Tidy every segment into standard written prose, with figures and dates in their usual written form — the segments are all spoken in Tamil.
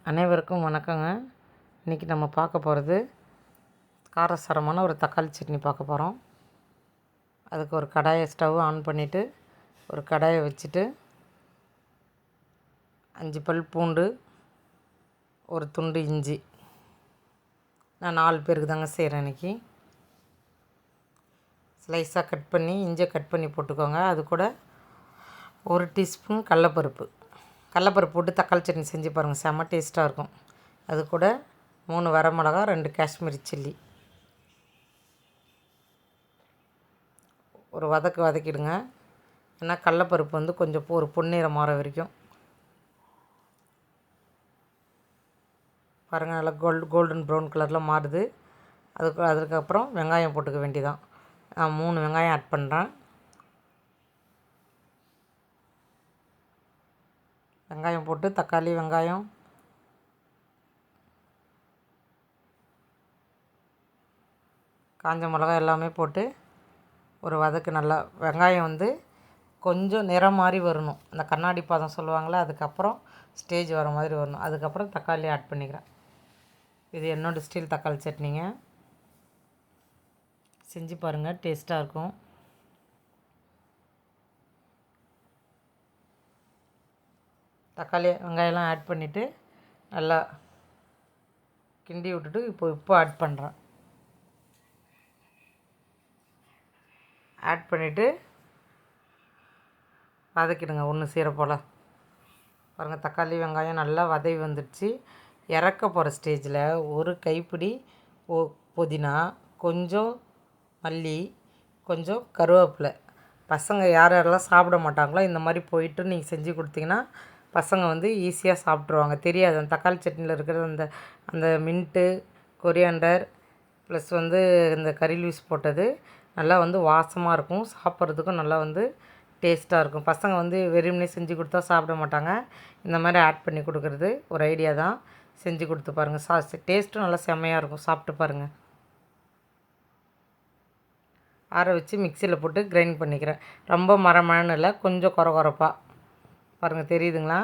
அனைவருக்கும் வணக்கங்க. இன்றைக்கி நம்ம பார்க்க போகிறது காரசாரமான ஒரு தக்காளி சட்னி பார்க்க போகிறோம். அதுக்கு ஒரு கடாயை ஸ்டவ் ஆன் பண்ணிவிட்டு ஒரு கடாயை வச்சுட்டு 5 பல் பூண்டு, ஒரு துண்டு இஞ்சி, நான் 4 பேருக்கு தாங்க செய்கிறேன் இன்றைக்கி. ஸ்லைஸாக கட் பண்ணி இஞ்சியை கட் பண்ணி போட்டுக்கோங்க. அது கூட 1 டீஸ்பூன் கடலப்பருப்பு போட்டு தக்காளி சட்னி செஞ்சு பாருங்கள், செம்ம டேஸ்ட்டாக இருக்கும். அது கூட 3 வரமிளகா, 2 காஷ்மீரி சில்லி ஒரு வதக்கிடுங்க. ஏன்னா கடலப்பருப்பு வந்து கொஞ்சம் ஒரு பொன்னிறம் மாற வரைக்கும் பாருங்கள், நல்லா கோல்டன் ப்ரௌன் கலரில் மாறுது. அதுக்கப்புறம் வெங்காயம் போட்டுக்க வேண்டியதான். நான் 3 வெங்காயம் ஆட் பண்ணுறேன். வெங்காயம் போட்டு தக்காளி, வெங்காயம், காஞ்ச மிளகா எல்லாமே போட்டு ஒரு வதக்கு. நல்லா வெங்காயம் வந்து கொஞ்சம் நிறம் மாதிரி வரணும், அந்த கண்ணாடி பாதம் சொல்லுவாங்களே, அதுக்கப்புறம் ஸ்டேஜ் வர மாதிரி வரணும். அதுக்கப்புறம் தக்காளி ஆட் பண்ணிக்கிறேன். இது என்னோடய ஸ்டைல் தக்காளி சட்னிங்க. செஞ்சு பாருங்கள், டேஸ்ட்டாக இருக்கும். தக்காளி வெங்காயம்லாம் ஆட் பண்ணிவிட்டு நல்லா கிண்டி விட்டுட்டு இப்போ ஆட் பண்ணுறேன். ஆட் பண்ணிவிட்டு வதக்கிடுங்க ஒன்று சேர போல். பாருங்கள், தக்காளி வெங்காயம் நல்லா வதவி வந்துடுச்சு. இறக்க போகிற ஸ்டேஜில் ஒரு கைப்பிடி புதினா, கொஞ்சம் மல்லி, கொஞ்சம் கருவேப்பிலை. பசங்க யாரெல்லாம் சாப்பிட மாட்டாங்களோ இந்த மாதிரி போயிட்டு நீங்கள் செஞ்சு கொடுத்தீங்கன்னா பசங்க வந்து ஈஸியாக சாப்பிட்ருவாங்க. தெரியாது அந்த தக்காளி சட்னியில் இருக்கிற அந்த அந்த மின்ட்டு, கொரியாண்டர் ப்ளஸ் வந்து இந்த கறி லீவ்ஸ் போட்டது நல்லா வந்து வாசமாக இருக்கும். சாப்பிட்றதுக்கும் நல்லா வந்து டேஸ்ட்டாக இருக்கும். பசங்க வந்து வெறுமனே செஞ்சு கொடுத்தா சாப்பிட மாட்டாங்க. இந்த மாதிரி ஆட் பண்ணி கொடுக்குறது ஒரு ஐடியா தான். செஞ்சு கொடுத்து பாருங்கள். டேஸ்ட்டும் நல்லா செம்மையாக இருக்கும். சாப்பிட்டு பாருங்கள். ஆற வச்சு மிக்சியில் போட்டு கிரைண்ட் பண்ணிக்கிறேன். ரொம்ப மரமழன்னு இல்லை, கொஞ்சம் கொரகொரப்பாக. பாருங்கள், தெரியுதுங்களா?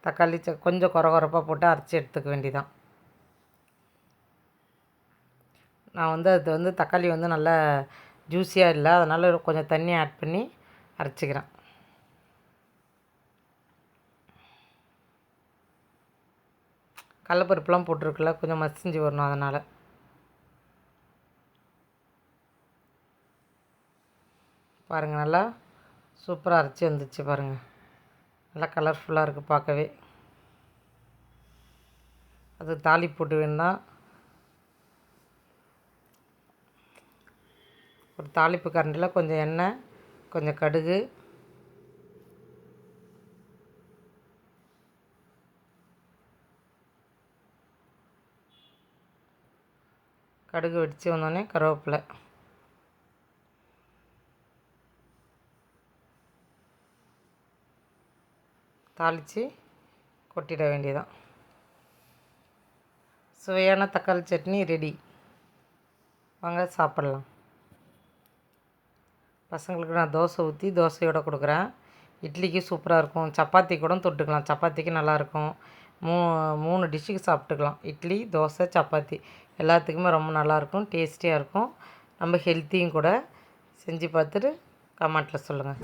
தக்காளி கொஞ்சம் கொரகொரப்பாக போட்டு அரைச்சி எடுத்துக்க வேண்டியதான். நான் வந்து அது வந்து தக்காளி வந்து நல்லா ஜூஸியாக இல்லை, அதனால் கொஞ்சம் தண்ணி ஆட் பண்ணி அரைச்சிக்கிறேன். கடலப்பருப்புலாம் போட்டிருக்குல்ல, கொஞ்சம் மசிஞ்சு வரணும். அதனால் பாருங்கள், நல்லா சூப்பராக அரைச்சி வந்துச்சு பாருங்கள். நல்லா கலர்ஃபுல்லாக இருக்குது பார்க்கவே. அது தாளிப்பு போட்டு வேணும்னா ஒரு தாளிப்பு கரண்டியில் கொஞ்சம் எண்ணெய், கொஞ்சம் கடுகு, வெடித்து வந்தோடனே கருவேப்பிலை, தாளித்து கொட்டிட வேண்டியதான். சுவையான தக்காளி சட்னி ரெடி. வாங்க சாப்பிட்லாம். பசங்களுக்கு நான் தோசை ஊற்றி தோசையோடு கொடுக்குறேன். இட்லிக்கு சூப்பராக இருக்கும். சப்பாத்தி கூட தொட்டுக்கலாம், சப்பாத்திக்கு நல்லாயிருக்கும். 3 டிஷ்ஷுக்கு சாப்பிட்டுக்கலாம். இட்லி, தோசை, சப்பாத்தி எல்லாத்துக்குமே ரொம்ப நல்லாயிருக்கும், டேஸ்டியாக இருக்கும். ரொம்ப ஹெல்த்தியும் கூட. செஞ்சு பார்த்துட்டு கமெண்ட்டில் சொல்லுங்கள்.